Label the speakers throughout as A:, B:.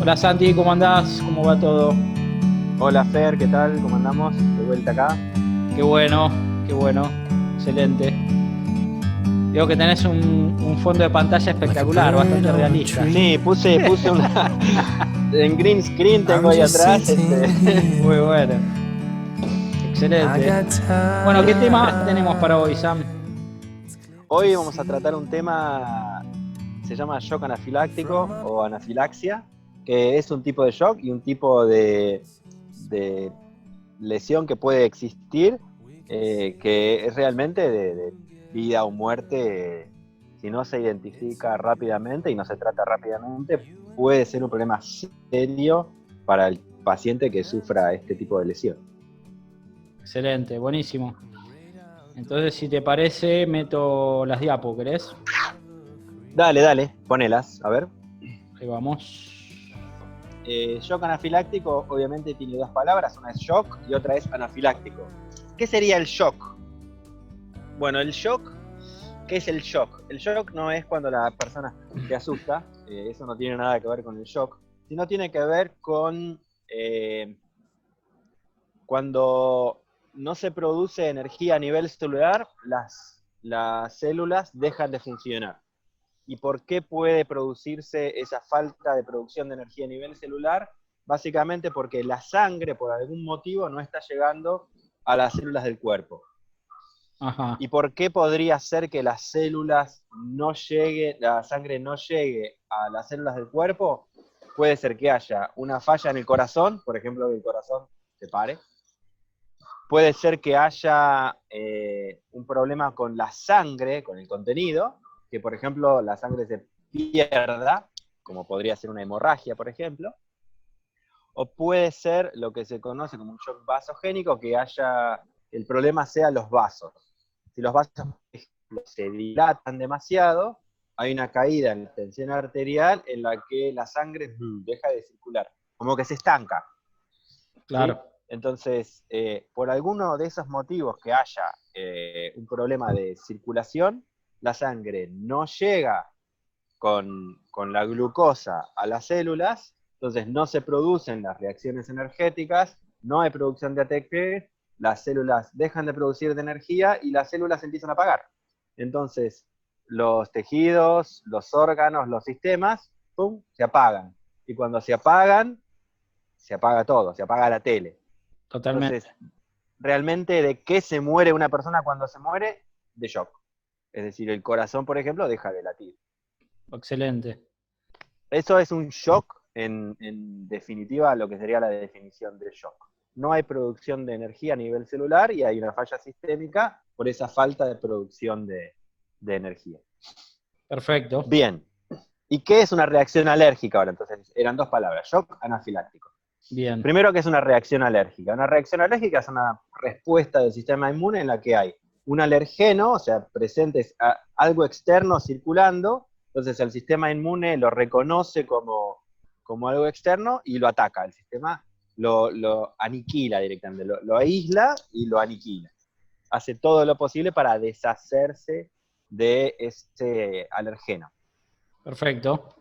A: Hola Santi, ¿cómo andás? ¿Cómo va todo?
B: Hola Fer, ¿qué tal? ¿Cómo andamos? De vuelta acá.
A: Qué bueno, qué bueno, excelente. Veo que tenés un fondo de pantalla espectacular, bastante realista.
B: Sí, puse una en green screen tengo ahí atrás.
A: Muy bueno, excelente. Bueno, ¿qué tema tenemos para hoy, Sam?
B: Hoy vamos a tratar un tema, se llama shock anafiláctico o anafilaxia, que es un tipo de shock y un tipo de lesión que puede existir, que es realmente de vida o muerte. Si no se identifica rápidamente y no se trata rápidamente, puede ser un problema serio para el paciente que sufra este tipo de lesión.
A: Excelente, buenísimo. Entonces, si te parece, meto las diapos, ¿querés?
B: Dale, ponelas, a ver.
A: Ahí vamos.
B: Shock anafiláctico obviamente tiene dos palabras, una es shock y otra es anafiláctico. ¿Qué sería el shock? Bueno, el shock, ¿qué es el shock? El shock no es cuando la persona te asusta, eso no tiene nada que ver con el shock, sino tiene que ver con cuando no se produce energía a nivel celular, las células dejan de funcionar. ¿Y por qué puede producirse esa falta de producción de energía a nivel celular? Básicamente porque la sangre, por algún motivo, no está llegando a las células del cuerpo.
A: Ajá,
B: ¿Y por qué podría ser que las células no lleguen, la sangre no llegue a las células del cuerpo? Puede ser que haya una falla en el corazón, por ejemplo, que el corazón se pare. Puede ser que haya un problema con la sangre, con el contenido, que por ejemplo la sangre se pierda, como podría ser una hemorragia, por ejemplo. O puede ser lo que se conoce como un shock vasogénico, que el problema sea los vasos. Si los vasos, por ejemplo, se dilatan demasiado, hay una caída en la tensión arterial en la que la sangre deja de circular, como que se estanca. ¿Sí?
A: claro.
B: Entonces, por alguno de esos motivos que haya un problema de circulación, la sangre no llega con la glucosa a las células, entonces no se producen las reacciones energéticas, no hay producción de ATP, las células dejan de producir de energía y las células empiezan a apagar. Entonces, los tejidos, los órganos, los sistemas, ¡pum!, se apagan. Y cuando se apagan, se apaga todo, se apaga la tele.
A: Totalmente.
B: Entonces, realmente, ¿de qué se muere una persona cuando se muere? De shock. Es decir, el corazón, por ejemplo, deja de latir.
A: Excelente.
B: Eso es un shock, en definitiva, lo que sería la definición de shock. No hay producción de energía a nivel celular y hay una falla sistémica por esa falta de producción de energía.
A: Perfecto.
B: Bien. ¿Y qué es una reacción alérgica ahora? Entonces, eran dos palabras, shock anafiláctico.
A: Bien.
B: Primero, ¿qué es una reacción alérgica? Una reacción alérgica es una respuesta del sistema inmune en la que hay un alergeno, o sea, presente algo externo circulando, entonces el sistema inmune lo reconoce como algo externo y lo ataca. El sistema lo aniquila directamente, lo aísla y lo aniquila. Hace todo lo posible para deshacerse de ese alergeno.
A: Perfecto.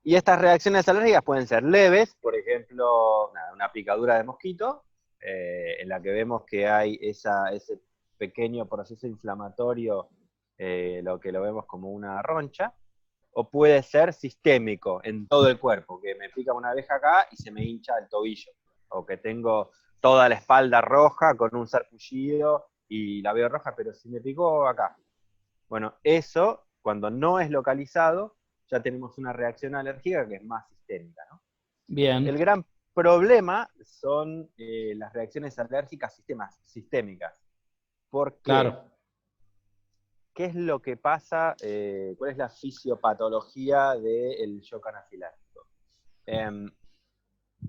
B: Y estas reacciones alérgicas pueden ser leves, por ejemplo, una picadura de mosquito, en la que vemos que hay ese pequeño proceso inflamatorio, lo que lo vemos como una roncha, o puede ser sistémico en todo el cuerpo, que me pica una abeja acá y se me hincha el tobillo, o que tengo toda la espalda roja con un sarpullido y la veo roja, pero si me picó acá. Bueno, eso, cuando no es localizado, ya tenemos una reacción alérgica que es más sistémica, ¿no? El
A: Bien.
B: gran problema son las reacciones alérgicas sistémicas. ¿Por qué?
A: Claro.
B: ¿Qué es lo que pasa? ¿Cuál es la fisiopatología del shock anafiláctico? Eh,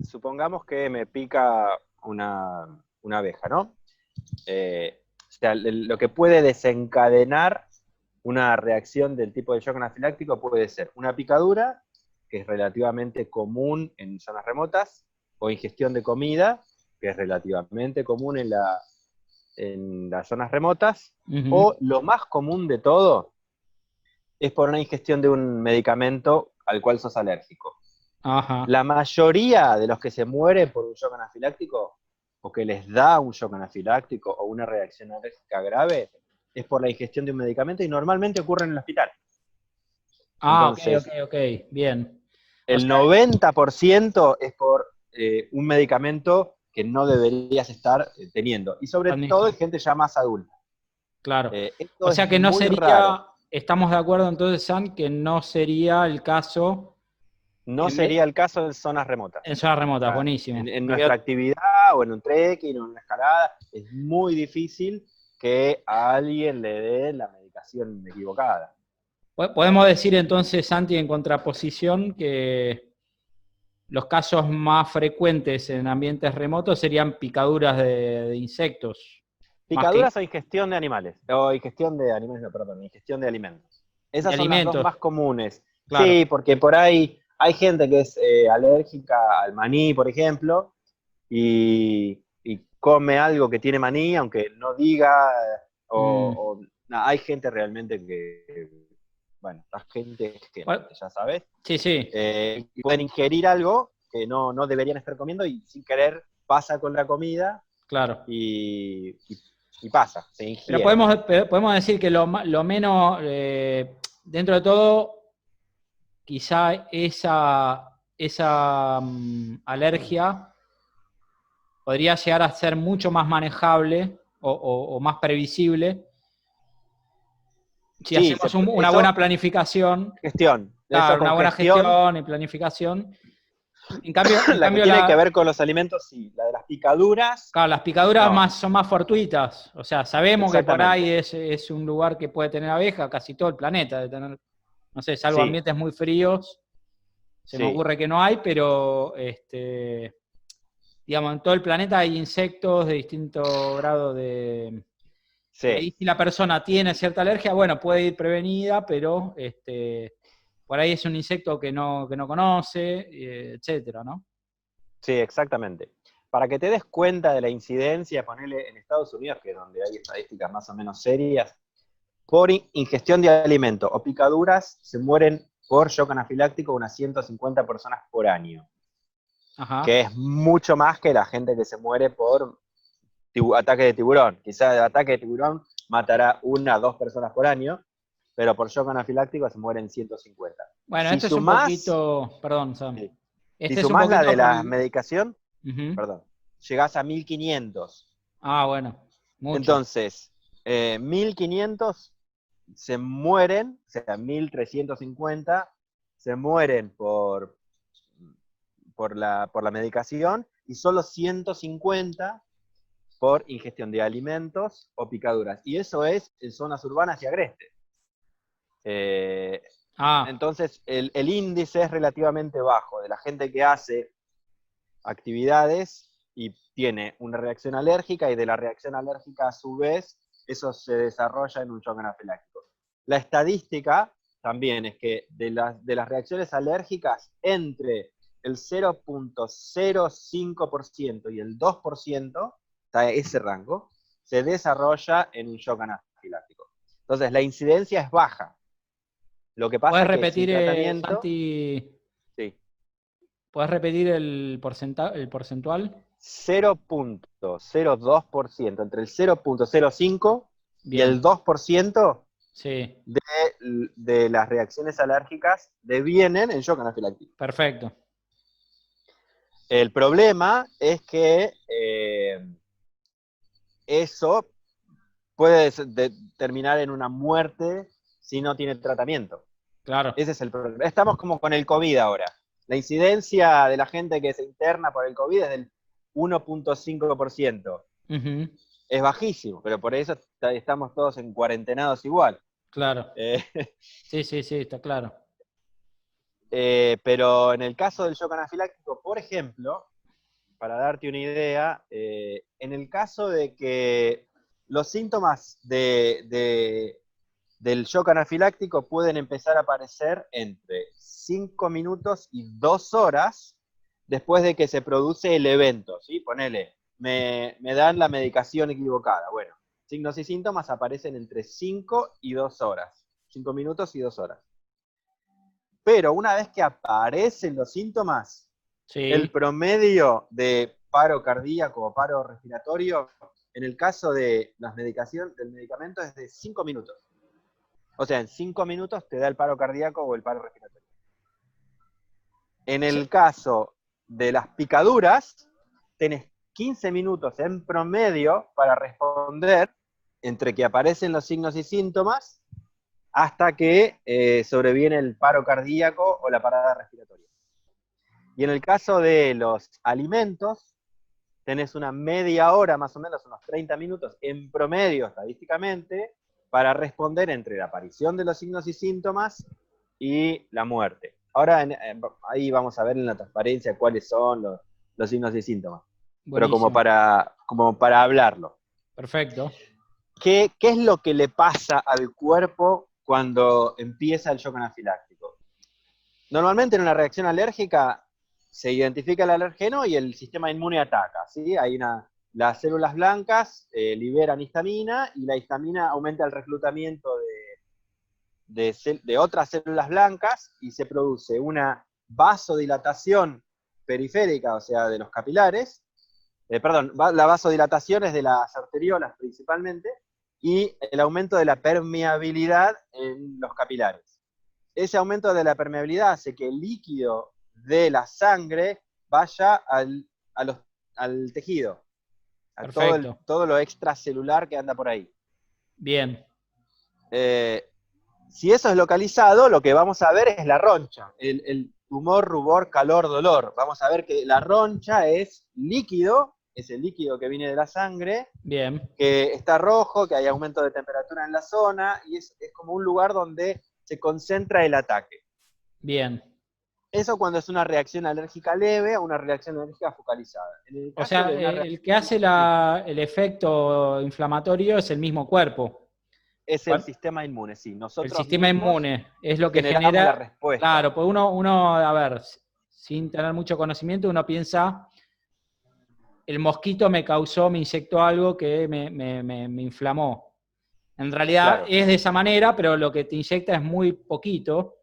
B: Supongamos que me pica una abeja, ¿no? O sea, lo que puede desencadenar una reacción del tipo de shock anafiláctico puede ser una picadura, que es relativamente común en zonas remotas, o ingestión de comida, que es relativamente común en las zonas remotas,
A: Ujú.
B: o lo más común de todo es por una ingestión de un medicamento al cual sos alérgico.
A: Ajá.
B: La mayoría de los que se mueren por un shock anafiláctico, o que les da un shock anafiláctico o una reacción alérgica grave, es por la ingestión de un medicamento y normalmente ocurre en el hospital.
A: Ah, ok, ok,
B: Entonces,
A: ok, bien. O
B: el
A: sea,
B: 90% es por un medicamento que no deberías estar teniendo. Y sobre todo en
A: administra-
B: gente ya más adulta.
A: claro.
B: Esto
A: O
B: es
A: sea que no
B: muy raro.
A: sería, estamos de acuerdo entonces, San, que no sería el caso
B: No
A: en,
B: sería el caso en zonas remotas.
A: en zonas
B: O
A: remotas,
B: sea,
A: buenísimo.
B: en
A: Me
B: nuestra
A: quedo-
B: actividad o en un trekking o en una escalada, es muy difícil que a alguien le dé la medicación equivocada.
A: Podemos decir entonces, Santi, en contraposición, que los casos más frecuentes en ambientes remotos serían picaduras de insectos, más que
B: Picaduras o ingestión de animales, o ingestión de animales, no, perdón, ingestión de alimentos.
A: de
B: Esas son las dos
A: alimentos,
B: más comunes.
A: claro.
B: Sí, porque por ahí hay gente que es alérgica al maní, por ejemplo, y come algo que tiene maní, aunque no diga,
A: Mm.
B: hay gente realmente que, bueno, la gente es gente,
A: Bueno,
B: ya sabes,
A: sí, sí,
B: y pueden ingerir algo que no deberían estar comiendo y sin querer pasa con la comida
A: claro.
B: y pasa, se
A: Pero
B: ingiere.
A: podemos decir que lo menos, dentro de todo, quizá esa alergia podría llegar a ser mucho más manejable o más previsible si
B: Sí,
A: hacemos una
B: eso,
A: buena planificación,
B: gestión, eso
A: claro, una
B: con
A: buena
B: gestión,
A: gestión y planificación. En
B: la que
A: cambio
B: tiene que ver con los alimentos, sí, la de las picaduras,
A: claro, las picaduras
B: no,
A: son más fortuitas. O sea, sabemos que por ahí
B: exactamente,
A: es un lugar que puede tener abeja, casi todo el planeta debe tener, no sé, salvo
B: sí,
A: ambientes muy fríos, se me
B: sí,
A: ocurre que no hay, pero digamos, en todo el planeta hay insectos de distinto grado de. Y
B: sí,
A: ahí si la persona tiene cierta alergia, bueno, puede ir prevenida, pero por ahí es un insecto que no conoce, etcétera, ¿no?
B: sí, exactamente. Para que te des cuenta de la incidencia, ponele en Estados Unidos, que es donde hay estadísticas más o menos serias, por ingestión de alimento o picaduras se mueren por shock anafiláctico unas 150 personas por año, que
A: Ajá.
B: es mucho más que la gente que se muere por ataque de tiburón. Quizás el ataque de tiburón matará 1 o 2 personas por año, pero por shock anafiláctico se mueren 150.
A: Bueno,
B: Si
A: esto es un
B: sumás,
A: poquito, perdón, Sam.
B: sí, si
A: Este es un
B: sumás la
A: poquito
B: de
A: por
B: la
A: el.
B: medicación,
A: Ujú.
B: perdón, llegás a 1500.
A: Ah, bueno, mucho.
B: Entonces, 1500 se mueren, o sea, 1350 se mueren por la medicación y solo 150 por ingestión de alimentos o picaduras. Y eso es en zonas urbanas y agrestes. Eh,
A: Ah,
B: entonces, el índice es relativamente bajo de la gente que hace actividades y tiene una reacción alérgica y de la reacción alérgica a su vez eso se desarrolla en un shock anafiláctico. La estadística también es que de las reacciones alérgicas entre el 0,05% y el 2%, está ese rango, se desarrolla en un shock anafiláctico. Entonces la incidencia es baja. Lo que pasa
A: ¿puedes
B: es que sin
A: repetir,
B: tratamiento,
A: Santi,
B: sí,
A: puedes repetir el porcentual?
B: 0,02%, entre el 0,05 y
A: Bien,
B: el 2%
A: sí,
B: de, de las reacciones alérgicas devienen en shock anafiláctico.
A: perfecto.
B: El problema es que eso puede terminar en una muerte si no tiene tratamiento.
A: Claro.
B: Ese es el problema. Estamos como con el COVID ahora. La incidencia de la gente que se interna por el COVID es del 1,5%.
A: Ujú,
B: Es bajísimo, pero por eso estamos todos en cuarentenados igual.
A: claro.
B: Eh,
A: Sí, sí, sí, está claro.
B: pero en el caso del shock anafiláctico, por ejemplo, para darte una idea, en el caso de que los síntomas del shock anafiláctico pueden empezar a aparecer entre 5 minutos y 2 horas después de que se produce el evento, ¿sí? Ponele, me dan la medicación equivocada. Bueno, signos y síntomas aparecen entre 5 y 2 horas. 5 minutos y 2 horas. Pero una vez que aparecen los síntomas, el
A: Sí,
B: promedio de paro cardíaco o paro respiratorio, en el caso de la medicación, del medicamento, es de 5 minutos. O sea, en 5 minutos te da el paro cardíaco o el paro respiratorio. En
A: sí,
B: el caso de las picaduras, tenés 15 minutos en promedio para responder entre que aparecen los signos y síntomas hasta que sobreviene el paro cardíaco o la parada respiratoria. Y en el caso de los alimentos, tenés una media hora, más o menos, unos 30 minutos en promedio, estadísticamente, para responder entre la aparición de los signos y síntomas y la muerte. Ahora ahí vamos a ver en la transparencia cuáles son los signos y síntomas. Pero
A: buenísimo.
B: como para hablarlo.
A: Perfecto.
B: ¿Qué es lo que le pasa al cuerpo cuando empieza el shock anafiláctico? Normalmente en una reacción alérgica se identifica el alergeno y el sistema inmune ataca, ¿sí? Las células blancas liberan histamina y la histamina aumenta el reclutamiento de otras células blancas y se produce una vasodilatación periférica, o sea, de los capilares, la vasodilatación es de las arteriolas principalmente, y el aumento de la permeabilidad en los capilares. Ese aumento de la permeabilidad hace que el líquido de la sangre vaya al tejido, a
A: Perfecto.
B: todo lo extracelular que anda por ahí.
A: Bien.
B: Si eso es localizado, lo que vamos a ver es la roncha, el tumor, rubor, calor, dolor. Vamos a ver que la roncha es líquido, es el líquido que viene de la sangre,
A: Bien.
B: que está rojo, que hay aumento de temperatura en la zona, y es como un lugar donde se concentra el ataque.
A: Bien.
B: Eso cuando es una reacción alérgica leve o una reacción alérgica focalizada. En el
A: O
B: caso
A: sea,
B: de una
A: el que hace
B: sí,
A: el efecto inflamatorio es el mismo cuerpo.
B: es el sistema inmune, sí.
A: El
B: Nosotros
A: sistema
B: mismos
A: inmune es lo que
B: generamos la
A: genera,
B: respuesta.
A: claro, pues uno, a ver, sin tener mucho conocimiento, uno piensa, el mosquito me causó, me inyectó algo que me inflamó. En realidad
B: Claro,
A: es de esa manera, pero lo que te inyecta es muy poquito,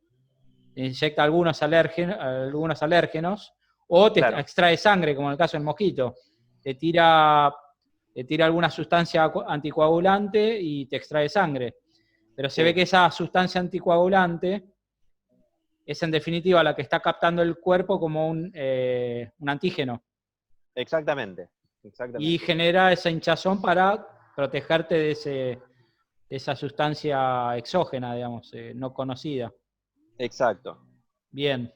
A: te inyecta algunos alérgenos, o te
B: claro.
A: extrae sangre, como en el caso del mosquito. Te tira, te tira alguna sustancia anticoagulante y te extrae sangre. Pero se ve
B: Sí,
A: que esa sustancia anticoagulante es en definitiva la que está captando el cuerpo como un antígeno
B: exactamente.
A: y
B: Exactamente.
A: genera esa hinchazón para protegerte de esa sustancia exógena, digamos, no conocida.
B: Exacto.
A: Bien.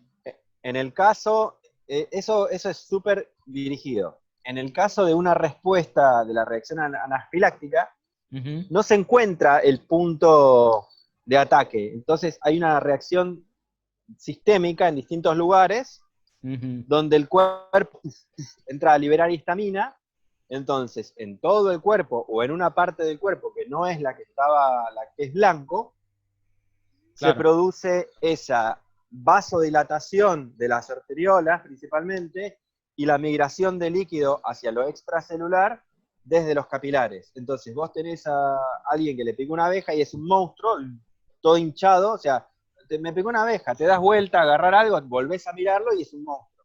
B: En el caso, eso es súper dirigido. En el caso de una respuesta de la reacción anafiláctica,
A: Uh-huh.
B: no se encuentra el punto de ataque. Entonces hay una reacción sistémica en distintos lugares
A: Uh-huh.
B: donde el cuerpo entra a liberar histamina. Entonces, en todo el cuerpo o en una parte del cuerpo que no es la que es blanco, se
A: Claro,
B: produce esa vasodilatación de las arteriolas principalmente y la migración de líquido hacia lo extracelular desde los capilares. Entonces vos tenés a alguien que le picó una abeja y es un monstruo, todo hinchado, o sea, me picó una abeja, te das vuelta a agarrar algo, volvés a mirarlo y es un monstruo.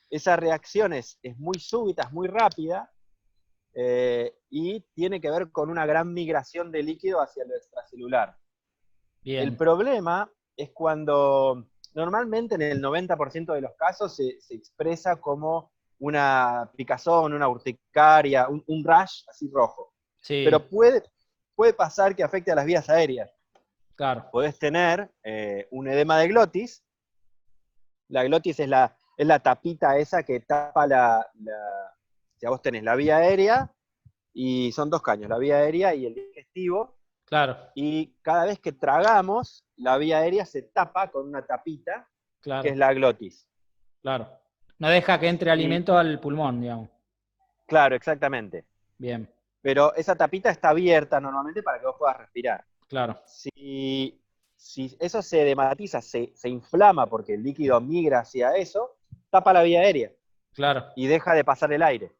B: Esa reacción es muy súbita, es muy rápida, y tiene que ver con una gran migración de líquido hacia lo extracelular. El
A: bien,
B: problema es cuando normalmente en el 90% de los casos se expresa como una picazón, una urticaria, un rash así rojo.
A: sí,
B: Pero puede pasar que afecte a las vías aéreas.
A: claro,
B: Podés tener un edema de glotis. La glotis es la tapita esa que tapa o sea, vos tenés la vía aérea y son dos caños, la vía aérea y el digestivo.
A: claro,
B: Y cada vez que tragamos, la vía aérea se tapa con una tapita, que es
A: claro,
B: la glotis.
A: claro. No deja que entre
B: Y
A: alimento al pulmón, digamos.
B: claro, exactamente.
A: Bien,
B: Pero esa tapita está abierta normalmente para que vos puedas respirar.
A: claro,
B: Si eso se edematiza, se inflama porque el líquido migra hacia eso, tapa la vía aérea
A: claro,
B: y deja de pasar el aire.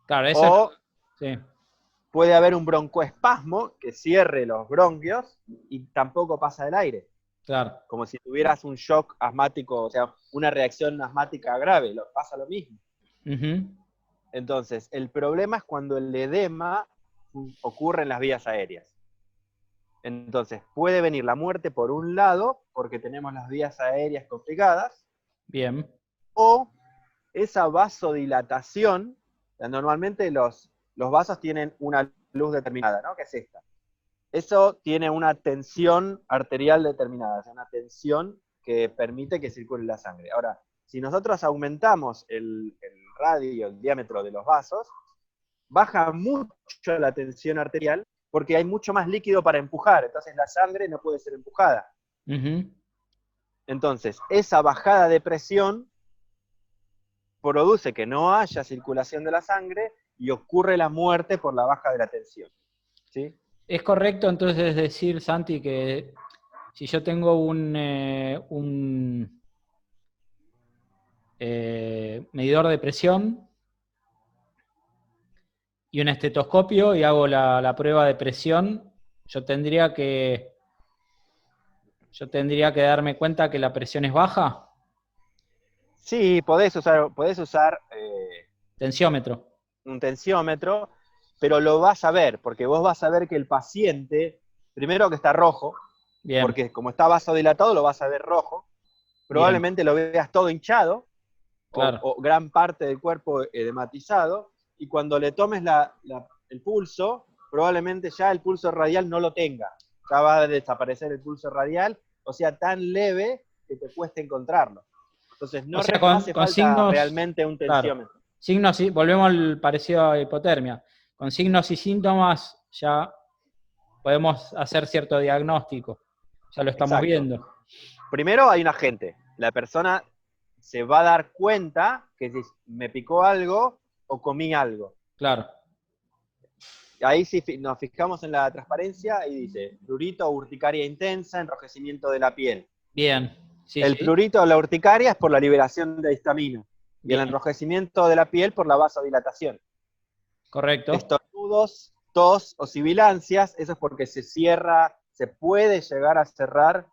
A: claro, eso es,
B: O
A: sí,
B: puede haber un broncoespasmo que cierre los bronquios y tampoco pasa el aire.
A: Claro.
B: como si tuvieras un shock asmático, o sea, una reacción asmática grave, pasa lo mismo.
A: Ujú.
B: Entonces, el problema es cuando el edema ocurre en las vías aéreas. Entonces, puede venir la muerte por un lado, porque tenemos las vías aéreas complicadas,
A: Bien.
B: o esa vasodilatación, normalmente los vasos tienen una luz determinada, ¿no? Que es esta. Eso tiene una tensión arterial determinada, o sea, una tensión que permite que circule la sangre. Ahora, si nosotros aumentamos el radio, el diámetro de los vasos, baja mucho la tensión arterial porque hay mucho más líquido para empujar, entonces la sangre no puede ser empujada.
A: Ujú.
B: Entonces, esa bajada de presión produce que no haya circulación de la sangre y ocurre la muerte por la baja de la tensión. ¿Sí?
A: Es correcto entonces decir, Santi, que si yo tengo un medidor de presión y un estetoscopio y hago la prueba de presión, yo tendría que darme cuenta que la presión es baja.
B: Sí, podés usar
A: Tensiómetro.
B: un tensiómetro, pero lo vas a ver, porque vos vas a ver que el paciente, primero que está rojo,
A: Bien.
B: porque como está vasodilatado lo vas a ver rojo, probablemente lo veas todo hinchado,
A: Claro.
B: o gran parte del cuerpo edematizado, y cuando le tomes el pulso, probablemente ya el pulso radial no lo tenga, ya va a desaparecer el pulso radial, o sea, tan leve que te cueste encontrarlo. Entonces no,
A: O sea,
B: no hace
A: con
B: falta
A: signos,
B: realmente un
A: claro,
B: tensiómetro.
A: signos, volvemos al parecido a hipotermia. Con signos y síntomas ya podemos hacer cierto diagnóstico. Ya lo estamos
B: Exacto.
A: viendo.
B: Primero hay un agente. La persona se va a dar cuenta que si me picó algo o comí algo.
A: Claro.
B: Ahí sí nos fijamos en la transparencia y dice prurito o urticaria intensa, enrojecimiento de la piel.
A: Bien. Sí,
B: El
A: sí.
B: prurito o la urticaria es por la liberación de histamina. Y el
A: Bien.
B: enrojecimiento de la piel por la vasodilatación.
A: Correcto.
B: Estornudos, tos o sibilancias, eso es porque se cierra, se puede llegar a cerrar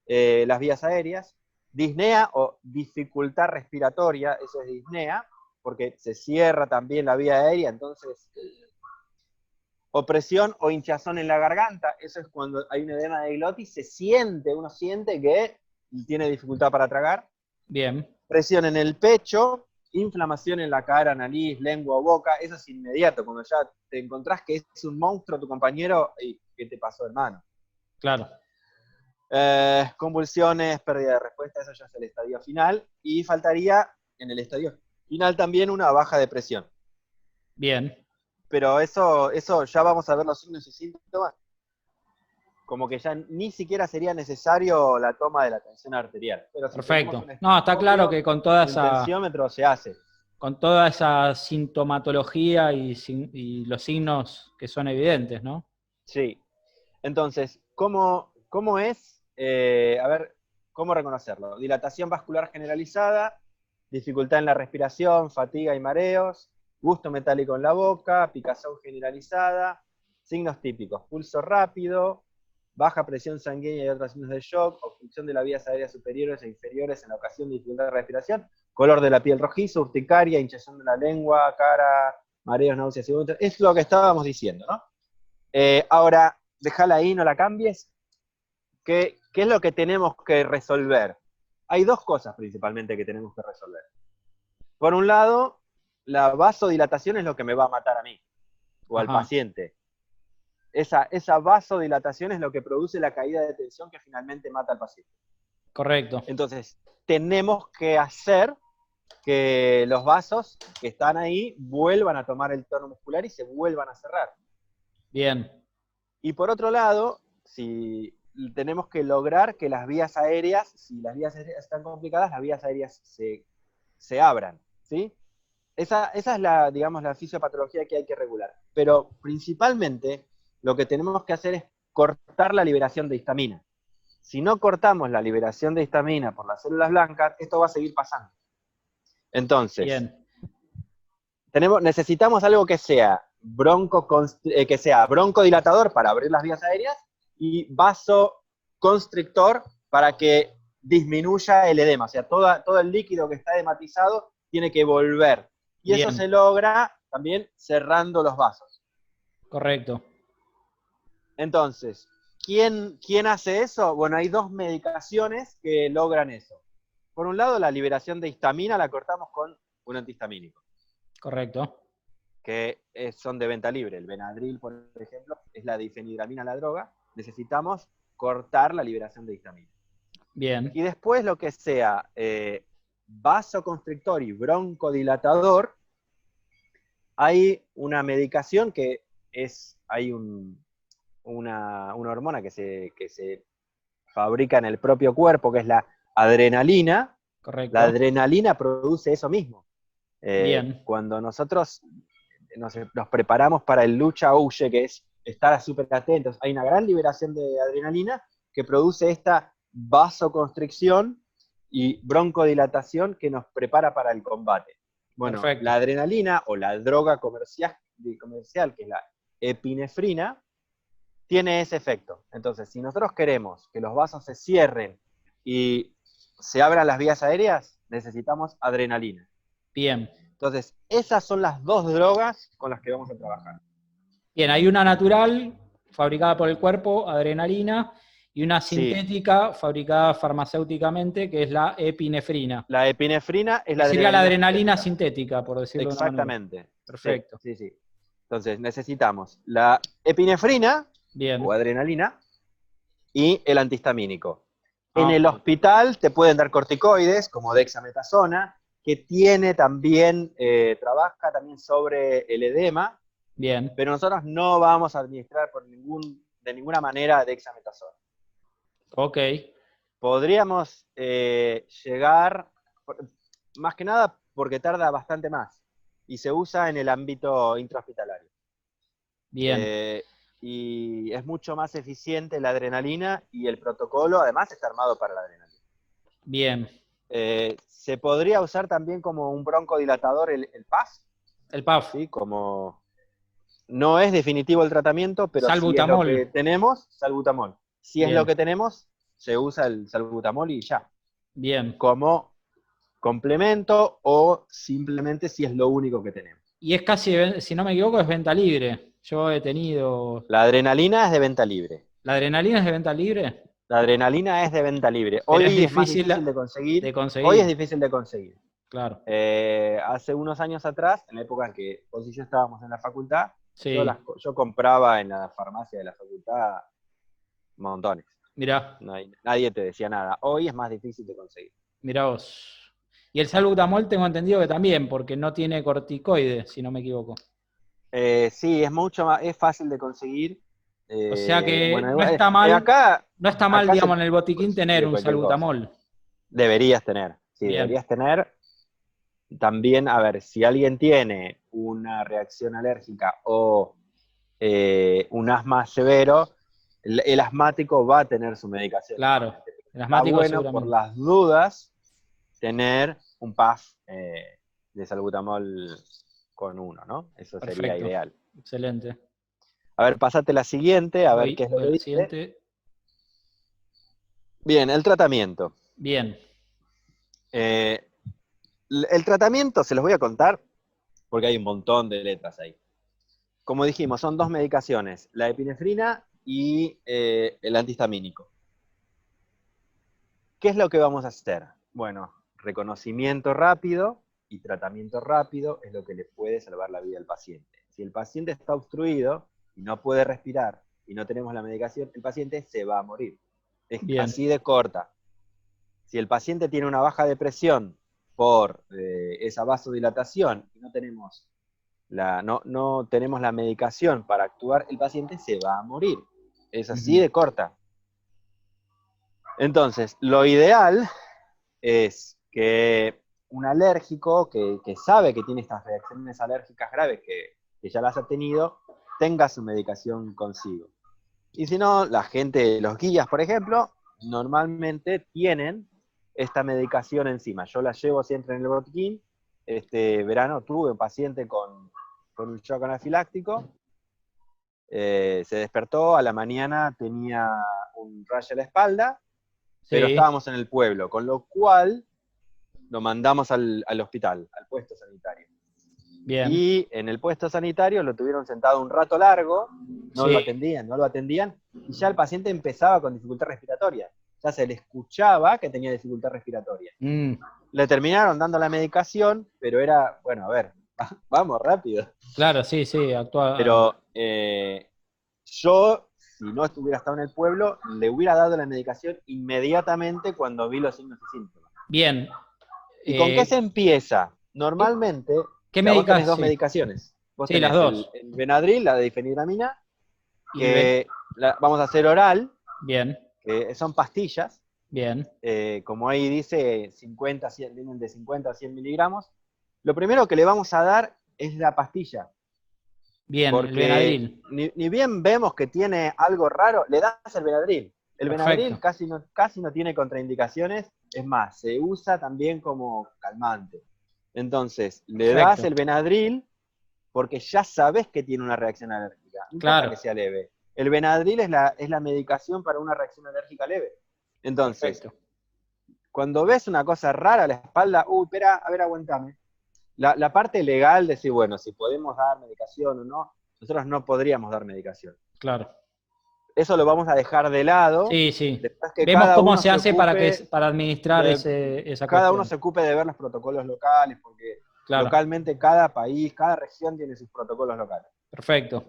B: las vías aéreas. Disnea o dificultad respiratoria, eso es disnea, porque se cierra también la vía aérea, entonces opresión o hinchazón en la garganta, eso es cuando hay un edema de glotis, uno siente que tiene dificultad para tragar.
A: Bien.
B: Presión en el pecho, inflamación en la cara, nariz, lengua o boca, eso es inmediato, cuando ya te encontrás que es un monstruo tu compañero y ¿qué te pasó, hermano?
A: Claro.
B: Convulsiones, pérdida de respuesta, eso ya es el estadio final, y faltaría en el estadio final también una baja de presión.
A: Bien.
B: Pero eso ya vamos a ver los signos y síntomas, como que ya ni siquiera sería necesario la toma de la tensión arterial. Pero si
A: Perfecto. No, está claro que con toda
B: un
A: esa,
B: tensiómetro se hace.
A: con toda esa sintomatología y los signos que son evidentes, ¿no?
B: Sí. Entonces, ¿cómo es? A ver, ¿cómo reconocerlo? Dilatación vascular generalizada, dificultad en la respiración, fatiga y mareos, gusto metálico en la boca, picazón generalizada, signos típicos, pulso rápido, baja presión sanguínea y otros signos de shock, obstrucción de las vías aéreas superiores e inferiores en la ocasión de dificultad de respiración, color de la piel rojizo, urticaria, hinchazón de la lengua, cara, mareos, náuseas y vómitos. Es lo que estábamos diciendo, ¿no? Ahora, déjala ahí, no la cambies. ¿Qué es lo que tenemos que resolver? Hay dos cosas principalmente que tenemos que resolver. Por un lado, la vasodilatación es lo que me va a matar a mí o al paciente. Esa vasodilatación es lo que produce la caída de tensión que finalmente mata al paciente.
A: Correcto.
B: Entonces, tenemos que hacer que los vasos que están ahí vuelvan a tomar el tono muscular y se vuelvan a cerrar.
A: Bien.
B: Y por otro lado, si tenemos que lograr que las vías aéreas, si las vías aéreas están complicadas, las vías aéreas se abran, ¿sí? Esa es digamos, la fisiopatología que hay que regular. Pero principalmente lo que tenemos que hacer es cortar la liberación de histamina. Si no cortamos la liberación de histamina por las células blancas, esto va a seguir pasando. Entonces,
A: Bien.
B: necesitamos algo que sea broncodilatador para abrir las vías aéreas y vasoconstrictor para que disminuya el edema. O sea, todo el líquido que está edematizado tiene que volver. Y
A: Bien.
B: eso se logra también cerrando los vasos.
A: Correcto.
B: Entonces, ¿quién hace eso? Bueno, hay dos medicaciones que logran eso. Por un lado, la liberación de histamina la cortamos con un antihistamínico,
A: Correcto.
B: que son de venta libre. El Benadryl, por ejemplo, es la difenidramina, la droga. Necesitamos cortar la liberación de histamina.
A: Bien.
B: Y después lo que sea vasoconstrictor y broncodilatador, hay una medicación que hay una hormona que se fabrica en el propio cuerpo, que es la adrenalina.
A: Correcto.
B: La adrenalina produce eso mismo.
A: Bien.
B: Cuando nosotros nos preparamos para el lucha-huye, que es estar súper atentos, hay una gran liberación de adrenalina que produce esta vasoconstricción y broncodilatación que nos prepara para el combate. Bueno,
A: Perfecto.
B: la adrenalina o la droga comercial, que es la epinefrina, tiene ese efecto. Entonces, si nosotros queremos que los vasos se cierren y se abran las vías aéreas, necesitamos adrenalina.
A: Bien.
B: Entonces, esas son las dos drogas con las que vamos a trabajar.
A: Bien, hay una natural, fabricada por el cuerpo, adrenalina, y una
B: Sí,
A: sintética, fabricada farmacéuticamente, que es la epinefrina.
B: la epinefrina es
A: Que
B: la
A: sería la
B: adrenalina
A: adrenalina
B: sintética.
A: sintética, por decirlo de una manera.
B: Exactamente.
A: Perfecto.
B: Sí, sí, sí. Entonces, necesitamos la epinefrina
A: Bien.
B: o adrenalina y el antihistamínico. En el
A: Ok.
B: hospital te pueden dar corticoides, como dexametasona, que trabaja también sobre el edema,
A: Bien.
B: pero nosotros no vamos a administrar de ninguna manera dexametasona.
A: Ok.
B: Podríamos llegar, más que nada porque tarda bastante más, y se usa en el ámbito intrahospitalario.
A: Bien.
B: Y es mucho más eficiente la adrenalina, y el protocolo además está armado para la adrenalina.
A: Bien.
B: Se podría usar también como un broncodilatador el PAS,
A: El PAF.
B: ¿sí? Como no es definitivo el tratamiento, pero si es lo
A: Salbutamol.
B: que tenemos, salbutamol. Si es lo
A: Bien.
B: que tenemos, se usa el salbutamol y ya.
A: Bien.
B: Como complemento o simplemente si es lo único que tenemos.
A: Y es casi, si no me equivoco, es venta libre. Yo he tenido...
B: La adrenalina es de venta libre.
A: ¿La adrenalina es de venta libre?
B: La adrenalina es de venta libre.
A: Pero es
B: Hoy es más
A: difícil
B: difícil de conseguir.
A: de
B: Hoy es
A: conseguir.
B: difícil de conseguir.
A: Claro.
B: Hace unos años atrás, en la época en que vos y yo estábamos en la facultad,
A: Sí.
B: yo compraba en la farmacia de la facultad montones.
A: Mirá,
B: Nadie te decía nada. Hoy es más difícil de conseguir.
A: mirá vos. Y el salbutamol tengo entendido que también, porque no tiene corticoides, si no me equivoco.
B: Sí, es fácil de conseguir.
A: O sea que
B: Bueno,
A: no está mal,
B: acá,
A: no está mal,
B: acá se
A: digamos, en el botiquín tener
B: consigue
A: un
B: cualquier cosa.
A: salbutamol.
B: Deberías tener, sí,
A: Bien.
B: deberías tener. También, a ver, si alguien tiene una reacción alérgica o un asma severo, el asmático va a tener su medicación
A: Claro.
B: igualmente.
A: El
B: Está
A: asmático
B: bueno, por
A: seguramente.
B: las dudas, tener un PAF de salbutamol con uno, ¿no? Eso sería
A: Perfecto.
B: ideal.
A: Excelente.
B: A ver, pasate la siguiente, a ver qué es lo
A: Voy
B: que
A: a la
B: dice.
A: siguiente.
B: Bien, el tratamiento.
A: Bien.
B: Eh, el tratamiento se los voy a contar porque hay un montón de letras ahí. Como dijimos, son dos medicaciones, la epinefrina y el antihistamínico. ¿Qué es lo que vamos a hacer? Bueno, reconocimiento rápido y tratamiento rápido es lo que le puede salvar la vida al paciente. Si el paciente está obstruido y no puede respirar y no tenemos la medicación, el paciente se va a morir. Es
A: Bien.
B: así de corta. Si el paciente tiene una baja de presión por esa vasodilatación y no tenemos la medicación para actuar, el paciente se va a morir. Es así de corta. Entonces, lo ideal es que un alérgico que sabe que tiene estas reacciones alérgicas graves, que ya las ha tenido, tenga su medicación consigo. Y si no, la gente, los guías, por ejemplo, normalmente tienen esta medicación encima. Yo la llevo siempre en el botiquín. Este verano tuve un paciente con un shock anafiláctico. Se despertó, a la mañana tenía un rayo en la espalda, pero
A: Sí,
B: estábamos en el pueblo, con lo cual lo mandamos al hospital, al puesto sanitario.
A: bien.
B: Y en el puesto sanitario lo tuvieron sentado un rato largo, no lo
A: Sí.
B: atendían, y ya el paciente empezaba con dificultad respiratoria. Ya se le escuchaba que tenía dificultad respiratoria.
A: Mm,
B: Le terminaron dando la medicación, pero era, bueno, a ver, vamos rápido.
A: claro, sí, sí, actúa.
B: Pero yo, si no estuviera estado en el pueblo, le hubiera dado la medicación inmediatamente cuando vi los signos y síntomas.
A: Bien.
B: ¿Y con qué se
A: Eh,
B: empieza?
A: ¿qué,
B: Normalmente, o
A: qué
B: sea, vos tenés
A: médicas?
B: dos
A: Sí,
B: medicaciones. Vos
A: sí, las
B: tenés
A: dos.
B: el Benadryl, la de difenidramina,
A: Y
B: que vamos a hacer oral,
A: bien,
B: que son pastillas,
A: bien,
B: como ahí dice, 50, 100, vienen de 50 a 100 miligramos. Lo primero que le vamos a dar es la pastilla,
A: bien, el
B: porque
A: Benadryl.
B: ni bien vemos que tiene algo raro, le das el Benadryl. El Benadryl
A: Perfecto,
B: casi no tiene contraindicaciones, es más, se usa también como calmante. Entonces, le das
A: perfecto.
B: el Benadryl porque ya sabes que tiene una reacción alérgica, no importa que
A: Claro,
B: sea leve. El Benadryl es la medicación para una reacción alérgica leve. Entonces,
A: perfecto.
B: cuando ves una cosa rara a la espalda, espera, a ver, aguantame. La parte legal de decir, bueno, si podemos dar medicación o no, nosotros no podríamos dar medicación.
A: Claro.
B: Eso lo vamos a dejar de lado,
A: Sí, sí.
B: después que
A: Vemos cómo se hace para administrar
B: de,
A: esa
B: cada uno
A: cuestión.
B: se ocupe de ver los protocolos locales, porque
A: Claro,
B: localmente cada país, cada región tiene sus protocolos locales.
A: perfecto.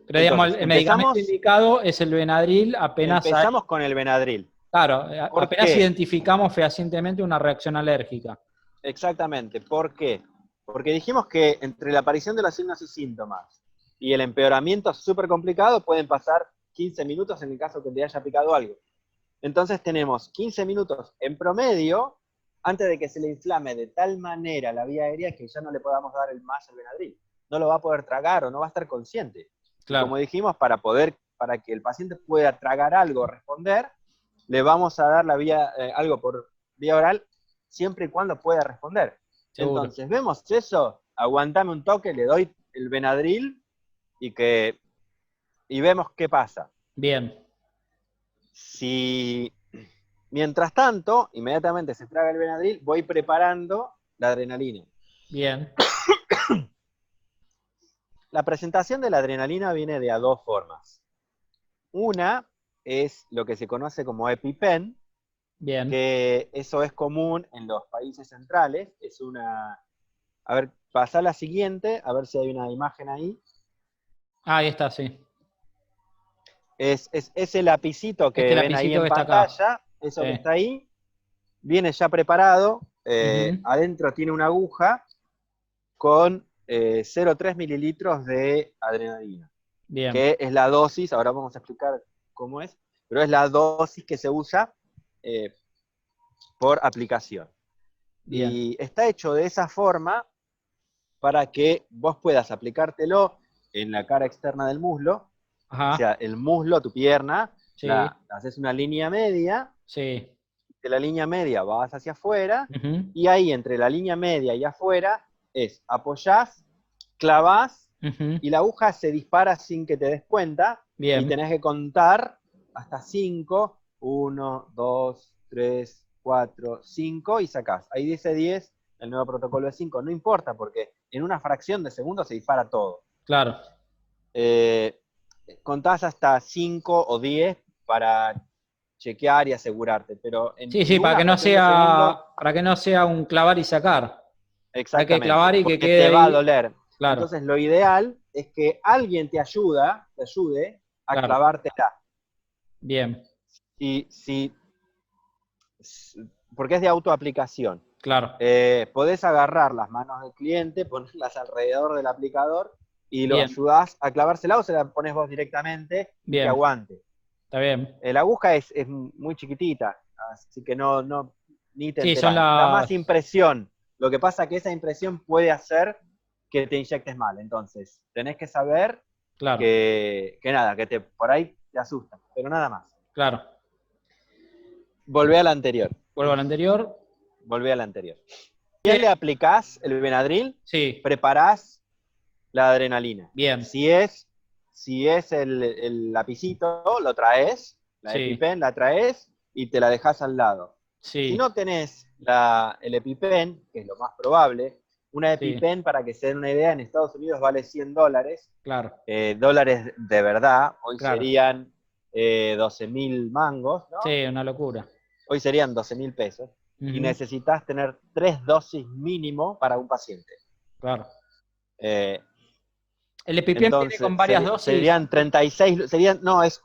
A: Pero digamos,
B: Entonces,
A: el medicamento indicado es el Benadryl apenas hay.
B: empezamos con el Benadryl.
A: Claro,
B: ¿Por
A: apenas
B: qué?
A: identificamos fehacientemente una reacción alérgica.
B: Exactamente. ¿Por qué? Porque dijimos que entre la aparición de los signos y síntomas y el empeoramiento súper complicado pueden pasar 15 minutos en el caso que te haya picado algo. Entonces tenemos 15 minutos en promedio antes de que se le inflame de tal manera la vía aérea que ya no le podamos dar el Benadryl. No lo va a poder tragar o no va a estar consciente. Y
A: Claro,
B: como dijimos, para que el paciente pueda tragar algo o responder, le vamos a dar algo por vía oral siempre y cuando pueda responder.
A: seguro.
B: Entonces, vemos eso, aguantame un toque, le doy el Benadryl y vemos qué pasa.
A: Bien,
B: Si mientras tanto, inmediatamente se traga el Benadryl, voy preparando la adrenalina.
A: bien.
B: La presentación de la adrenalina viene de a dos formas. Una es lo que se conoce como EpiPen,
A: Bien.
B: que eso es común en los países centrales. Es una... A ver, pasa la siguiente, a ver si hay una imagen ahí.
A: Ah, ahí está, sí.
B: Es ese lapicito
A: Este
B: que ven ahí
A: lapicito
B: en
A: que está acá.
B: pantalla, eso que
A: Sí.
B: está ahí, viene ya preparado.
A: Ujú.
B: Adentro tiene una aguja con 0,3 mililitros de adrenalina,
A: Bien,
B: que es la dosis, ahora vamos a explicar cómo es, pero es la dosis que se usa por aplicación.
A: bien.
B: Y está hecho de esa forma para que vos puedas aplicártelo en la cara externa del muslo, o sea,
A: Ajá.
B: el muslo, tu pierna,
A: Sí,
B: haces una línea media,
A: sí.
B: de la línea media vas hacia afuera,
A: Ujú,
B: y ahí entre la línea media y afuera apoyás, clavás,
A: ujú.
B: y la aguja se dispara sin que te des cuenta, y
A: Bien,
B: tenés que contar hasta 5, 1, 2, 3, 4, 5, y sacás. Ahí dice 10, el nuevo protocolo es 5, no importa, porque en una fracción de segundo se dispara todo.
A: claro.
B: Eh, Contás hasta 5 o 10 para chequear y asegurarte, pero
A: Sí,
B: en
A: sí,
B: una fracción de segundo,
A: para que no sea un clavar y sacar. Hay que
B: exactamente,
A: clavar y que
B: porque
A: quede
B: te va a
A: ahí.
B: doler.
A: Claro,
B: Entonces lo ideal es que alguien te ayude a
A: claro.
B: clavártela.
A: Bien,
B: Y si, porque es de autoaplicación.
A: claro.
B: Podés agarrar las manos del cliente, ponerlas alrededor del aplicador y lo
A: Bien,
B: ayudás a clavársela o se la pones vos directamente y que
A: bien.
B: aguante.
A: Está bien.
B: La aguja es muy chiquitita, así que ni te
A: Sí, son
B: enterás. Da más
A: las.
B: impresión. Lo que pasa es que esa impresión puede hacer que te inyectes mal. Entonces, tenés que saber
A: Claro,
B: que por ahí te asusta, pero nada más.
A: claro.
B: Volvé a la anterior.
A: Vuelvo al anterior.
B: Volvé a la anterior.
A: Bien.
B: Bien le aplicás el Benadryl,
A: Sí,
B: preparás la adrenalina.
A: bien.
B: Si es el lapicito, lo traes La
A: Sí,
B: EpiPen la traes y te la dejas al lado. Si
A: sí,
B: no tenés el EpiPen, que es lo más probable, una
A: sí,
B: EpiPen, para que se den una idea, en Estados Unidos vale $100,
A: claro,
B: dólares de verdad, hoy
A: claro.
B: serían 12.000 mangos, ¿no?
A: Sí, una locura.
B: Hoy serían 12.000 pesos, y
A: Ujú,
B: necesitas tener 3 dosis mínimo para un paciente.
A: claro.
B: Eh,
A: ¿El EpiPen viene con
B: entonces,
A: varias dosis,
B: serían
A: Santi?
B: 36, no, es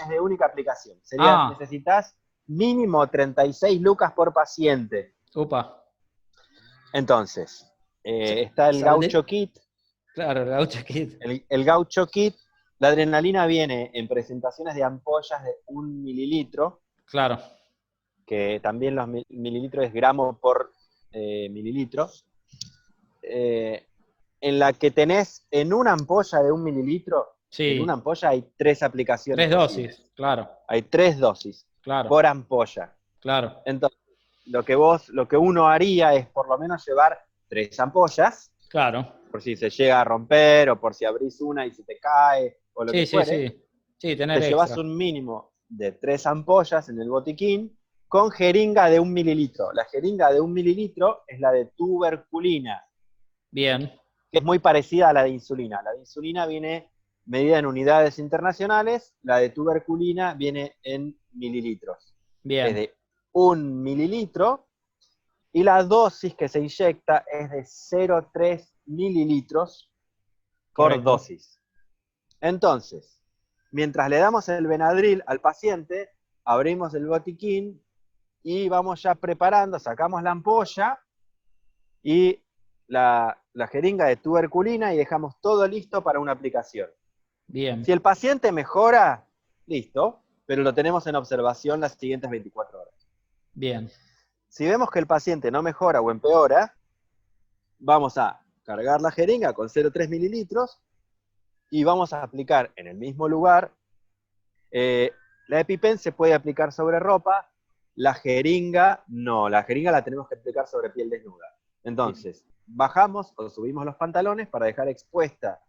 B: de única aplicación.
A: Ah,
B: Necesitas mínimo 36 lucas por paciente.
A: upa.
B: Entonces,
A: Sa-
B: está el
A: Salde.
B: Gaucho Kit.
A: Claro, el Gaucho Kid.
B: El Gaucho Kit, la adrenalina viene en presentaciones de ampollas de 1 mililitro,
A: Claro,
B: que también los mililitros es gramo por mililitro, en la que tenés en una ampolla de 1 mililitro, en una
A: sí.
B: ampolla hay 3 aplicaciones
A: 3 dosis,
B: posibles.
A: claro,
B: Hay 3 dosis
A: claro,
B: por ampolla.
A: claro.
B: Entonces, lo que uno haría es por lo menos llevar 3 ampollas,
A: Claro.
B: por si se llega a romper o por si abrís una y se te cae o lo que
A: Sí, sí,
B: fuere.
A: sí. Sí,
B: Te
A: tener
B: llevas
A: extra.
B: un mínimo de 3 ampollas en el botiquín con jeringa de 1 mililitro. La jeringa de 1 mililitro es la de tuberculina,
A: Bien,
B: que es muy parecida a la de insulina. La de insulina viene medida en unidades internacionales, la de tuberculina viene en mililitros. Es
A: bien.
B: de 1 mililitro y la dosis que se inyecta es de 0,3 mililitros por
A: Correcto.
B: dosis. Entonces, mientras le damos el Benadryl al paciente, abrimos el botiquín y vamos ya preparando, sacamos la ampolla y la jeringa de tuberculina y dejamos todo listo para una aplicación.
A: Bien,
B: Si el paciente mejora, listo, pero lo tenemos en observación las siguientes 24 horas.
A: bien,
B: Si vemos que el paciente no mejora o empeora, vamos a cargar la jeringa con 0,3 mililitros y vamos a aplicar en el mismo lugar. La EpiPen se puede aplicar sobre ropa, la jeringa no, la jeringa la tenemos que aplicar sobre piel desnuda.
A: bien,
B: Entonces, bajamos o subimos los pantalones para dejar expuesta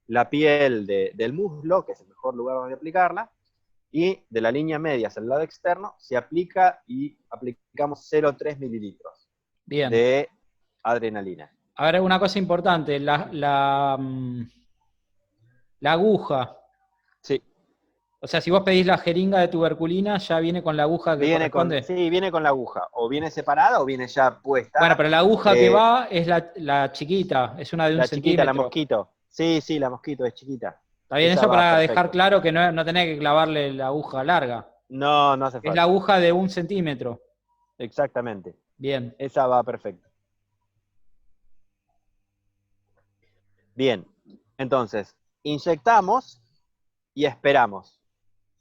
B: la piel del muslo, que es el mejor lugar donde aplicarla, y de la línea media hacia el lado externo se aplica y aplicamos 0,3 mililitros
A: bien.
B: de adrenalina.
A: A ver, una cosa importante, la aguja.
B: Sí,
A: O sea, si vos pedís la jeringa de tuberculina, ya viene con la aguja que corresponde.
B: viene con la aguja, o viene separada o viene ya
A: Bueno,
B: puesta.
A: pero la aguja que va es la chiquita, es una de un
B: La chiquita, la
A: centímetro.
B: mosquito. Sí, sí, la mosquito es chiquita.
A: ¿Está bien
B: Esa
A: eso
B: va
A: para dejar
B: perfecto.
A: claro que no tenés que clavarle la aguja larga?
B: No, no hace
A: Es la
B: falta.
A: aguja de 1 centímetro.
B: Exactamente.
A: Bien,
B: Esa va perfecto. Bien. Entonces, inyectamos y esperamos.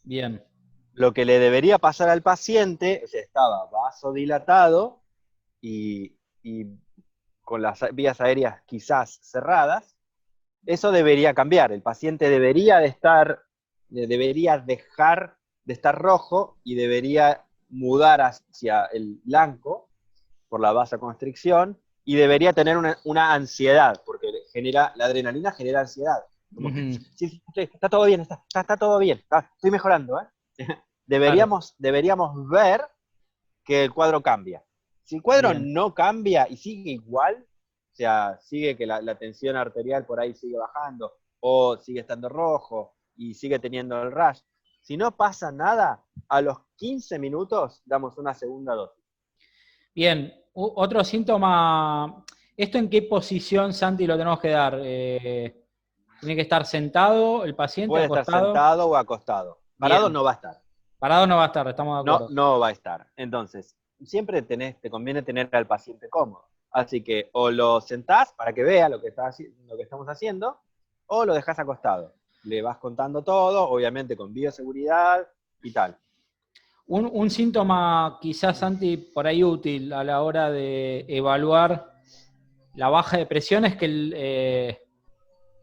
A: bien,
B: Lo que le debería pasar al paciente, o sea, estaba vasodilatado y con las vías aéreas quizás cerradas, eso debería cambiar. El paciente debería dejar de estar rojo y debería mudar hacia el blanco por la vasoconstricción y debería tener una ansiedad, porque la adrenalina genera ansiedad. Como que,
A: ujú,
B: sí, sí, está todo bien, está todo bien, estoy mejorando.
A: claro,
B: Deberíamos ver que el cuadro cambia. Si el cuadro
A: bien,
B: no cambia y sigue igual, o sea, sigue que la tensión arterial por ahí sigue bajando, o sigue estando rojo y sigue teniendo el rash, si no pasa nada, a los 15 minutos damos una segunda dosis.
A: bien. Otro síntoma, ¿esto en qué posición, Santi, lo tenemos que dar? ¿Tiene que estar sentado el paciente,
B: Puede estar
A: acostado?
B: sentado o acostado. Parado
A: Bien,
B: no va a estar.
A: parado no va a estar, estamos de
B: No,
A: acuerdo.
B: no va a estar. Entonces, siempre te conviene tener al paciente cómodo. Así que o lo sentás para que vea lo que estamos haciendo, o lo dejás acostado. Le vas contando todo, obviamente con bioseguridad y tal.
A: Un síntoma quizás, Santi, por ahí útil a la hora de evaluar la baja de presión es que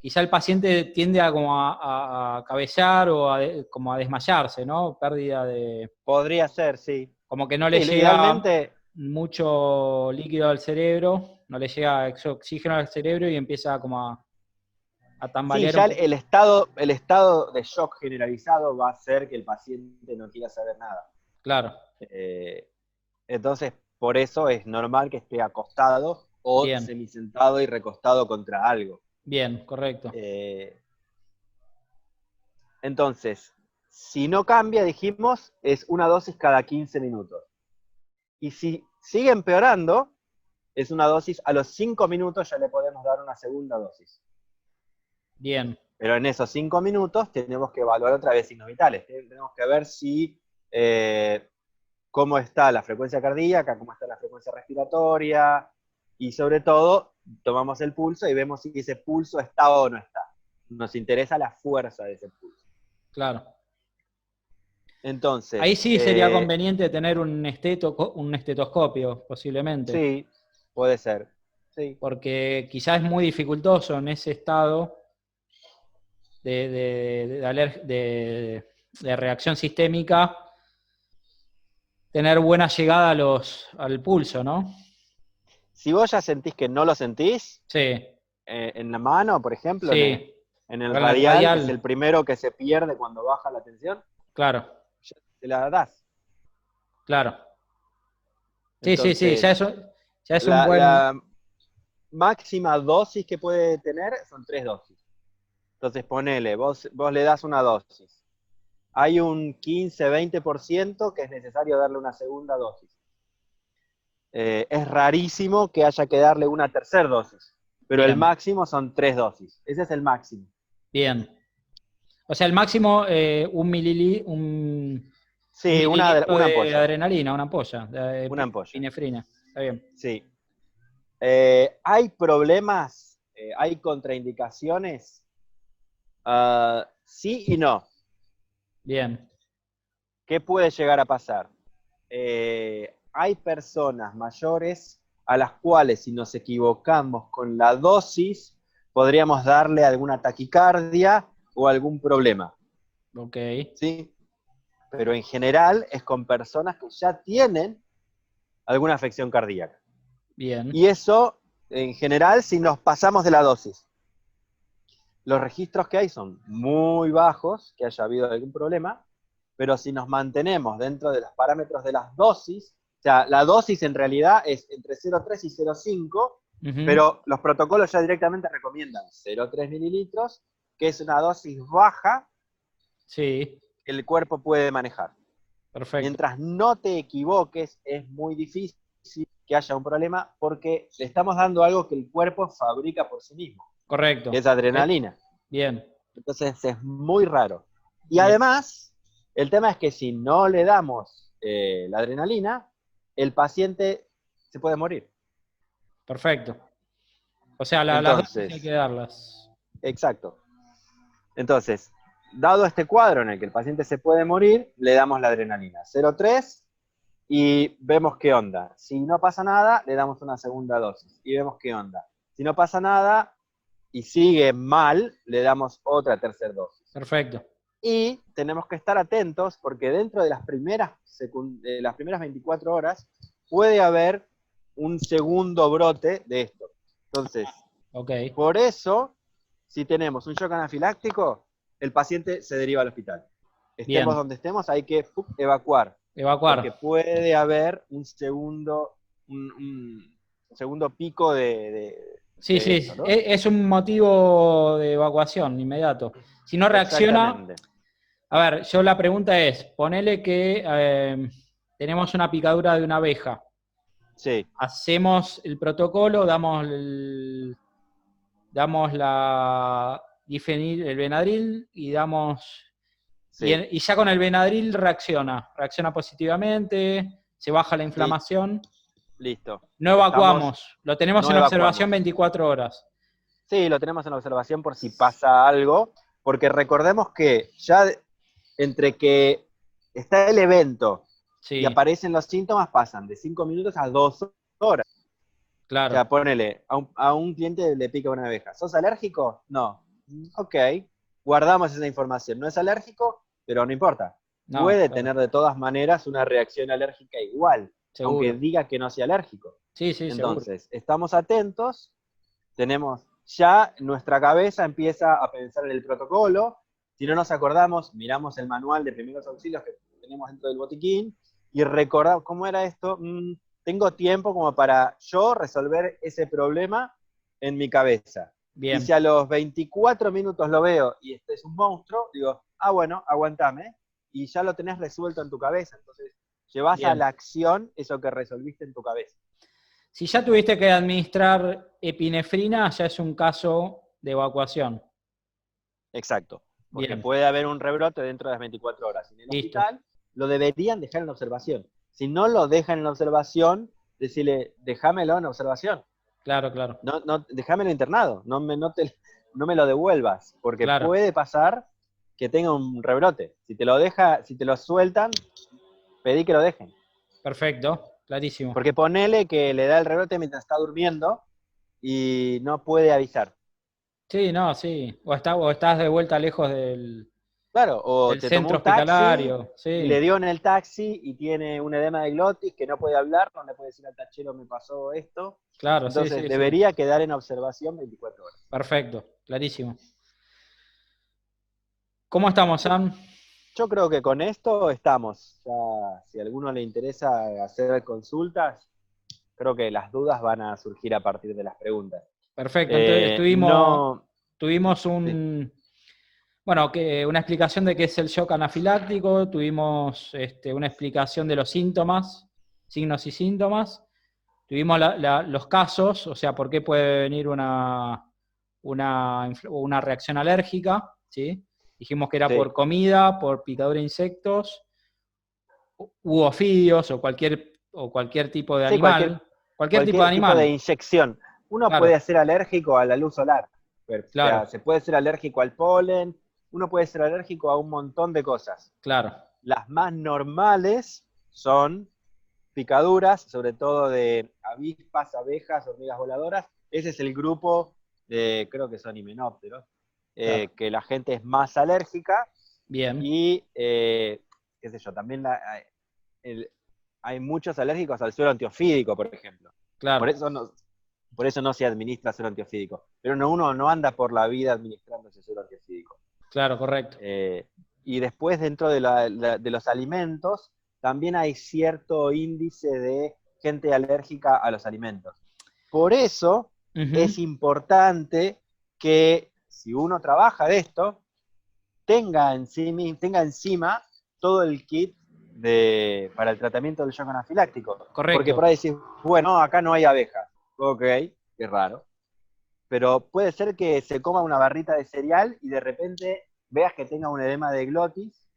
A: quizá el paciente tiende a, como a cabecear o como a desmayarse, ¿no? Pérdida de...
B: Podría ser, sí.
A: Como que no
B: Sí,
A: le llega
B: idealmente,
A: mucho líquido al cerebro, no le llega oxígeno al cerebro y empieza como a
B: Sí,
A: tambalear
B: ya
A: un poco.
B: el estado de shock generalizado va a hacer que el paciente no quiera saber nada.
A: Claro,
B: Eh, entonces, por eso es normal que esté acostado o
A: bien,
B: semisentado y recostado contra algo.
A: bien, correcto.
B: Eh, entonces, si no cambia, dijimos, es una dosis cada 15 minutos. Y si sigue empeorando, es una dosis, a los 5 minutos ya le podemos dar una segunda dosis.
A: Bien,
B: Pero en esos 5 minutos tenemos que evaluar otra vez signos vitales. Tenemos que ver si cómo está la frecuencia cardíaca, cómo está la frecuencia respiratoria, y sobre todo tomamos el pulso y vemos si ese pulso está o no está. Nos interesa la fuerza de ese pulso.
A: claro. Ahí
B: Entonces,
A: sí sería conveniente tener un estetoscopio, posiblemente,
B: sí, puede ser. Sí.
A: porque quizás es muy dificultoso en ese estado de reacción sistémica tener buena llegada al pulso, ¿no?
B: Si vos ya sentís que no lo sentís,
A: Sí,
B: en la mano, por ejemplo,
A: sí.
B: en el
A: Para el
B: radial, que es el
A: radial,
B: primero que se pierde cuando baja la tensión,
A: claro,
B: ya te la das.
A: claro. Sí, sí, sí,
B: Entonces,
A: ya es un buen.
B: la máxima dosis que puede tener son 3 dosis. Entonces ponele, vos le das una dosis. Hay un 15-20% que es necesario darle una segunda dosis. Es rarísimo que haya que darle una tercera dosis, pero el
A: Bien,
B: máximo son 3 dosis. Ese es el máximo.
A: bien. O sea, el máximo, un
B: Sí,
A: mililitro
B: una
A: de
B: ampolla.
A: adrenalina, una ampolla, de
B: Una ampolla.
A: epinefrina. Está bien.
B: Sí. ¿Hay problemas? ¿Hay contraindicaciones? Sí y no.
A: Bien,
B: ¿Qué puede llegar a pasar? Hay personas mayores a las cuales si nos equivocamos con la dosis, podríamos darle alguna taquicardia o algún problema.
A: ok,
B: ¿Sí? Pero en general es con personas que ya tienen alguna afección cardíaca.
A: bien,
B: Y eso, en general, si nos pasamos de la dosis. Los registros que hay son muy bajos, que haya habido algún problema, pero si nos mantenemos dentro de los parámetros de las dosis, o sea, la dosis en realidad es entre 0,3 y 0,5,
A: ujú,
B: pero los protocolos ya directamente recomiendan 0,3 mililitros, que es una dosis baja
A: sí,
B: que el cuerpo puede manejar.
A: perfecto,
B: Mientras no te equivoques, es muy difícil que haya un problema porque le estamos dando algo que el cuerpo fabrica por sí mismo, que
A: correcto.
B: es adrenalina.
A: Bien,
B: Entonces es muy raro. Y
A: bien,
B: además, el tema es que si no le damos la adrenalina, el paciente se puede morir.
A: perfecto. O sea, las dosis hay que
B: Entonces,
A: darlas.
B: exacto. Entonces, dado este cuadro en el que el paciente se puede morir, le damos la adrenalina 0,3 y vemos qué onda. Si no pasa nada, le damos una segunda dosis y vemos qué onda. Si no pasa nada y sigue mal, le damos otra tercera dosis.
A: Perfecto,
B: Y tenemos que estar atentos porque dentro de las primeras 24 horas puede haber un segundo brote de esto. Entonces,
A: ok,
B: por eso, si tenemos un shock anafiláctico, el paciente se deriva al hospital. Estemos
A: bien.
B: donde estemos, hay que evacuar, porque
A: Evacuar.
B: puede haber un segundo pico
A: Sí,
B: de
A: sí,
B: esto, ¿no?
A: es un motivo de evacuación inmediato. Si no reacciona,
B: Exactamente.
A: a ver, yo la pregunta es, ponele que tenemos una picadura de una abeja.
B: Sí,
A: Hacemos el protocolo, damos el Benadryl y
B: sí.
A: y ya con el Benadryl reacciona positivamente, se baja la inflamación.
B: Listo.
A: No evacuamos, lo tenemos
B: No
A: en observación
B: evacuamos.
A: 24 horas.
B: Sí, lo tenemos en observación por si pasa algo, porque recordemos que ya entre que está el evento y
A: Sí,
B: aparecen los síntomas pasan de 5 minutos a 2 horas. O
A: claro.
B: sea, ponele, a un cliente le pica una abeja. ¿Sos alérgico? No. Ok, guardamos esa información. No es alérgico, pero no importa.
A: No,
B: Puede
A: claro,
B: tener de todas maneras una reacción alérgica igual, aunque
A: seguro.
B: diga que no sea alérgico.
A: Sí, sí, seguro.
B: Entonces, estamos atentos, tenemos ya nuestra cabeza empieza a pensar en el protocolo. Si no nos acordamos, miramos el manual de primeros auxilios que tenemos dentro del botiquín y recordamos cómo era esto. Tengo tiempo como para yo resolver ese problema en mi cabeza.
A: Bien.
B: Y si a los 24 minutos lo veo y este es un monstruo, digo, bueno, aguantame, y ya lo tenés resuelto en tu cabeza. Entonces, llevás
A: Bien.
B: a la acción eso que resolviste en tu cabeza.
A: Si ya tuviste que administrar epinefrina, ya es un caso de evacuación.
B: Exacto. Porque
A: Bien.
B: puede haber un rebrote dentro de las 24 horas. En el
A: Listo.
B: hospital lo deberían dejar en observación. Si no lo dejan en observación, decirle, déjamelo en observación.
A: Claro, claro.
B: No, déjamelo internado. No me lo devuelvas. Porque
A: Claro.
B: puede pasar que tenga un rebrote. Si te lo sueltan, pedí que lo dejen.
A: Perfecto, clarísimo.
B: Porque ponele que le da el rebrote mientras está durmiendo y no puede avisar.
A: Sí, no, sí. O estás de vuelta lejos del
B: Claro, o te tomó
A: centro
B: un taxi
A: hospitalario. Sí.
B: y le dio en el taxi y tiene un edema de glotis que no puede hablar, no le puede decir al tachero me pasó esto.
A: Claro,
B: Entonces
A: sí.
B: debería quedar en observación 24 horas.
A: Perfecto, clarísimo. ¿Cómo estamos, Sam?
B: Yo creo que con esto estamos. Ya, si a alguno le interesa hacer consultas, creo que las dudas van a surgir a partir de las preguntas.
A: Perfecto, entonces tuvimos
B: Sí.
A: una explicación de qué es el shock anafiláctico, tuvimos una explicación de los síntomas, signos y síntomas, tuvimos los casos, o sea, por qué puede venir una reacción alérgica, ¿sí? Dijimos que era
B: Sí.
A: por comida, por picadura de insectos, u ofidios, o cualquier tipo de
B: Sí,
A: animal. Cualquier tipo de animal.
B: tipo de inyección. Uno
A: Claro.
B: puede ser alérgico a la luz solar.
A: Claro.
B: O sea, se puede ser alérgico al polen, uno puede ser alérgico a un montón de cosas.
A: Claro.
B: Las más normales son picaduras, sobre todo de avispas, abejas, hormigas voladoras. Ese es el grupo de, creo que son himenópteros,
A: Claro.
B: que la gente es más alérgica.
A: Bien.
B: Y, qué sé yo, también hay muchos alérgicos al suero antiofídico, por ejemplo.
A: Claro.
B: Por eso no se administra suero antiofídico. Pero uno no anda por la vida administrando ese suero antiofídico.
A: Claro, correcto.
B: Y después, dentro de los alimentos, también hay cierto índice de gente alérgica a los alimentos. Por eso es importante que, si uno trabaja de esto, tenga encima todo el kit para el tratamiento del shock anafiláctico.
A: Correcto.
B: Porque por ahí decís, bueno, acá no hay abejas. Ok, qué raro. Pero puede ser que se coma una barrita de cereal y de repente veas que tenga un edema de glotis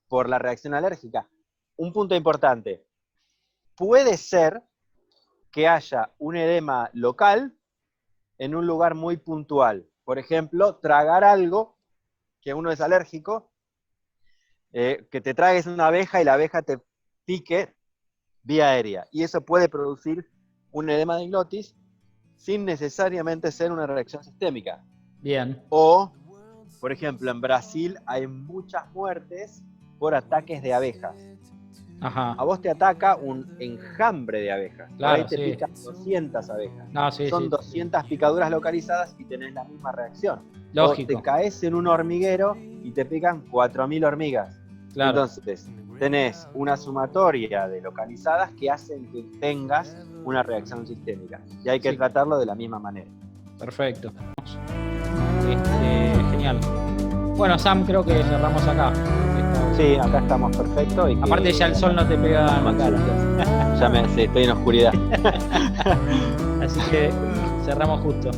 B: por la reacción alérgica. Un punto importante. Puede ser que haya un edema local en un lugar muy puntual. Por ejemplo, tragar algo que uno es alérgico, que te tragues una abeja y la abeja te pique vía aérea. Y eso puede producir un edema de glotis sin necesariamente ser una reacción sistémica.
A: Bien.
B: O, por ejemplo, en Brasil hay muchas muertes por ataques de abejas.
A: Ajá.
B: A vos te ataca un enjambre de abejas.
A: Claro,
B: por ahí te
A: sí.
B: pican 200 abejas.
A: No, sí,
B: Son
A: sí.
B: 200 picaduras localizadas y tenés la misma reacción.
A: Lógico.
B: O te caes en un hormiguero y te pican 4.000 hormigas.
A: Claro.
B: Entonces, tenés una sumatoria de localizadas que hacen que tengas una reacción sistémica. Y hay que tratarlo de la misma manera.
A: Perfecto. Genial. Bueno, Sam, creo que cerramos acá.
B: Sí, acá estamos perfecto. Y
A: aparte ya el sol no te pega en la cara.
B: Ya estoy en oscuridad.
A: Así que cerramos justo.